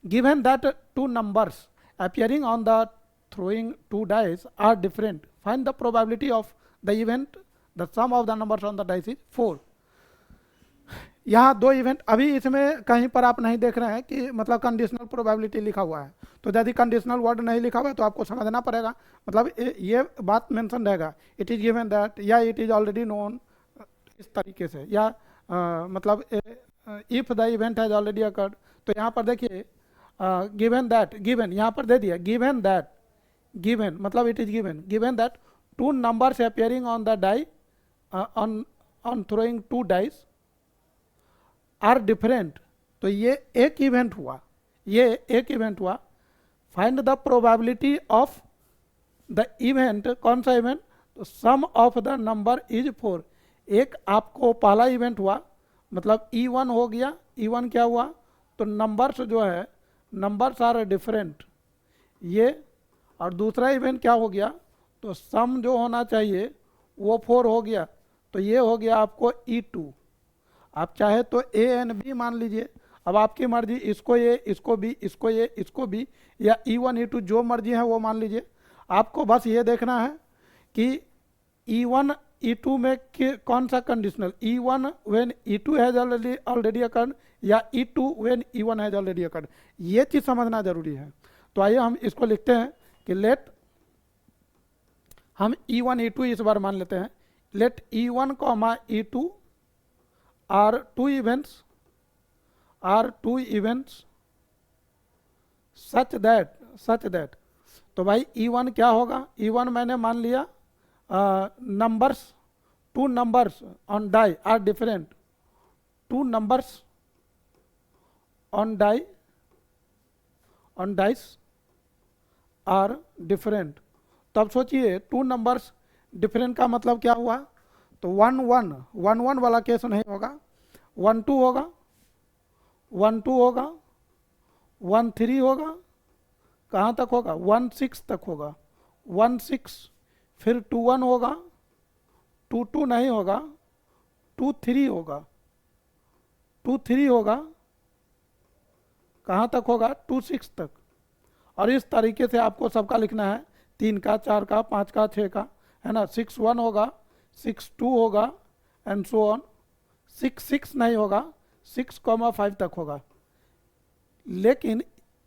given that two numbers appearing on the throwing two dice are different, find the probability of the event, the sum of the numbers on the dice is 4. यहाँ दो event, अभी इसमें कहीं पर आप नहीं देख रहे हैं कि मतलब कंडीशनल प्रोबेबिलिटी लिखा हुआ है, तो यदि कंडीशनल वर्ड नहीं लिखा हुआ है तो आपको समझना पड़ेगा, मतलब ये बात मेंशन रहेगा, इट इज गिवन दैट या इट इज ऑलरेडी नोन, इस तरीके से, या मतलब if the event has already occurred. तो यहाँ पर देखिए गिवन दैट, गिवन यहाँ पर दे दिया, गिवन दैट, गिवन मतलब it is given, given that two numbers appearing on the die on throwing two dice are different. तो ये एक इवेंट हुआ, ये एक इवेंट हुआ। Find the probability of the event, कौन सा इवेंट? तो sum of the number is 4। एक आपको पहला इवेंट हुआ, मतलब E1 हो गया। E1 क्या हुआ? तो नंबर्स जो है, नंबर्स आर डिफरेंट, ये। और दूसरा इवेंट क्या हो गया? तो सम जो होना चाहिए वो 4 हो गया, तो ये हो गया आपको E2। आप चाहे तो A एंड B मान लीजिए, अब आपकी मर्जी, इसको ये, इसको B, इसको ये, इसको B, या E1 E2 जो मर्जी है वो मान लीजिए। आपको बस ये देखना है कि E1 E2 में कौन सा conditional, E1 when E2 has already occurred या E2 when E1 has already occurred, ये चीज़ समझना जरूरी है। तो आइए हम इसको लिखते हैं कि लेट, हम E1 E2 इस बार मान लेते हैं, late E1 E2 are two events such that, तो भाई E1 क्या होगा? E1 मैंने मान लिया numbers, two numbers on die are different, two numbers on dice are different. तो अब सोचिए, टू नंबर्स डिफरेंट का मतलब क्या हुआ? तो 1 1 1 1 वाला केस नहीं होगा, 1 2 होगा, 1 2 होगा, 1 3 होगा, कहाँ तक होगा? 1 6 तक होगा, 1 6, फिर 2 1 होगा, 2 2 नहीं होगा, 2 3 होगा, 2 3 होगा, कहाँ तक होगा? 2 6 तक। और इस तरीके से आपको सबका लिखना है, 3 का, 4 का, 5 का, 6 का, है ना। 6 1 होगा, 6 2 होगा, एंड सो ऑन। 6 6 नहीं होगा, 6,5 तक होगा। लेकिन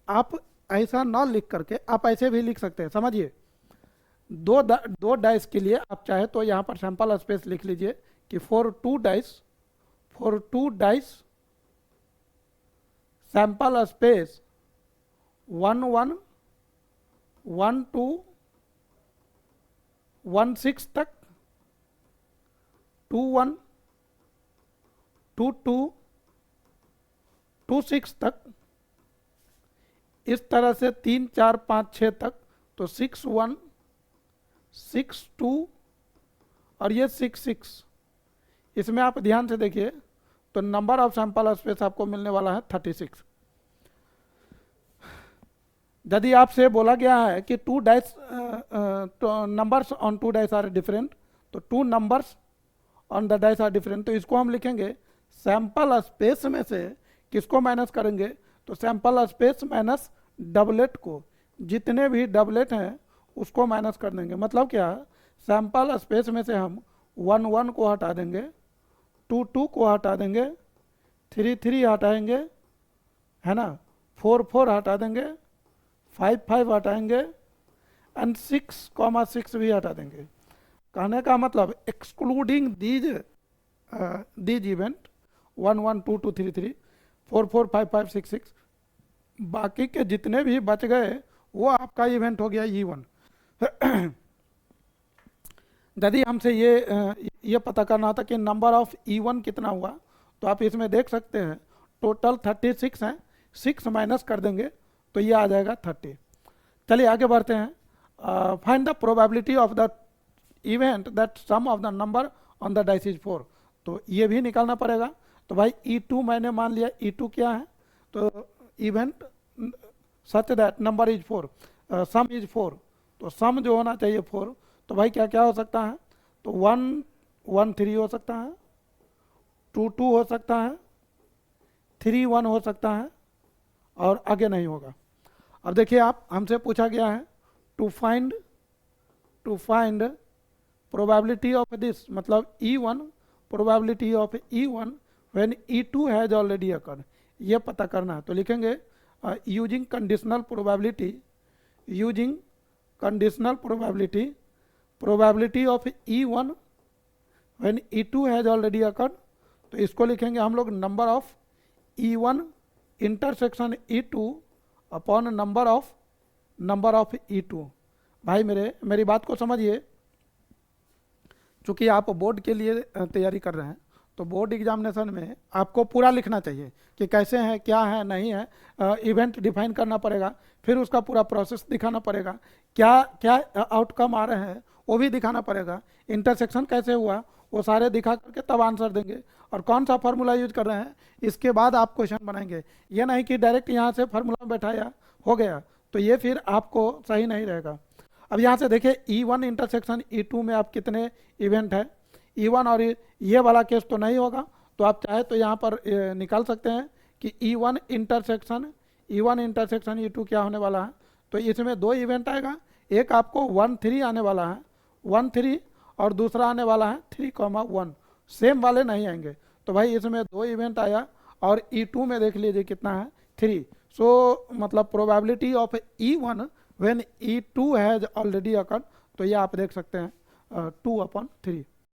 आप ऐसा ना लिख करके आप ऐसे भी लिख सकते हैं, समझिए। दो डाइस के लिए आप चाहे तो यहाँ पर सैंपल स्पेस लिख लीजिए कि for two dice sample space 1 1 1 2 1 6 तक, 2 1 2 2 2 6 तक, इस तरह से 3 4 5 6 तक। तो 6 1 6 2 और ये 6 6। इसमें आप ध्यान से देखिए तो नंबर ऑफ सैंपल स्पेस आपको मिलने वाला है 36। यदि आपसे बोला गया है कि two dice numbers on two dice are different, तो two numbers on the dice are different, तो इसको हम लिखेंगे सैंपल स्पेस में से किसको माइनस करेंगे? तो सैंपल स्पेस माइनस डबलेट को, जितने भी डबलेट हैं उसको माइनस कर देंगे। मतलब क्या? सैंपल स्पेस में से हम 1 1 को हटा देंगे, 2 2 को हटा देंगे, 3 3 हटाएंगे, है ना, 4 4 हटा देंगे, 5 5 हटाएंगे, एंड 6,6 भी हटा देंगे। कहने का मतलब एक्सक्लूडिंग दीज इवेंट 1 1 2 2 3 3 4 4 5 5 6 6, बाकी के जितने भी बच गए वो आपका इवेंट हो गया E1। यदि हमसे ये पता करना था कि नंबर ऑफ E1 कितना हुआ, तो आप इसमें देख सकते हैं टोटल 36 हैं, 6 माइनस कर देंगे तो ये आ जाएगा 30। चलिए आगे बढ़ते हैं। Find the probability of the event that sum of the number on the dice is 4। तो ये भी निकालना पड़ेगा। तो भाई E2 मैंने मान लिया, E2 क्या है? तो event such that number is 4, some is 4, तो सम जो होना चाहिए 4। तो भाई क्या क्या हो सकता है? तो 1 1 3 हो सकता है, 2 2 हो सकता है, 3 1 हो सकता है, और आगे नहीं होगा। अब देखिए आप, हमसे पूछा गया है to find probability of this, मतलब E1 probability of E1 when E2 has already occurred, ये पता करना है। तो लिखेंगे using conditional probability, using conditional probability of E1 when E2 has already occurred. तो इसको लिखेंगे हम लोग number of E1 intersection E2 upon number of E2। भाई मेरी बात को समझिए, चूंकि आप बोर्ड के लिए तैयारी कर रहे हैं, तो बोर्ड एग्जामिनेशन में आपको पूरा लिखना चाहिए कि कैसे है, क्या है, नहीं है, इवेंट डिफाइन करना पड़ेगा, फिर उसका पूरा प्रोसेस दिखाना पड़ेगा, क्या क्या आउटकम आ रहे हैं वो भी दिखाना पड़ेगा, इंटरसेक्शन कैसे हुआ वो सारे दिखा करके तब आंसर देंगे, और कौन सा फार्मूला यूज कर रहे हैं इसके बाद आप क्वेश्चन बनाएंगे। ये नहीं कि डायरेक्ट यहाँ से फार्मूला में बैठाया हो गया, तो ये फिर आपको सही नहीं रहेगा। अब यहाँ से देखिए E1 इंटरसेक्शन E2 में आप कितने इवेंट है, E1 और ये वाला केस तो नहीं होगा, तो आप चाहे तो यहाँ पर निकाल सकते हैं कि E1 इंटरसेक्शन E2 क्या होने वाला है। तो इसमें दो इवेंट आएगा, एक आपको 1 3 आने वाला है, 1 3, और दूसरा आने वाला है 3,1, सेम वाले नहीं आएंगे। तो भाई इसमें दो इवेंट आया, और E2 में देख लीजिए कितना है 3। सो मतलब probability of E1 when E2 has already occurred, तो ये आप देख सकते हैं 2/3।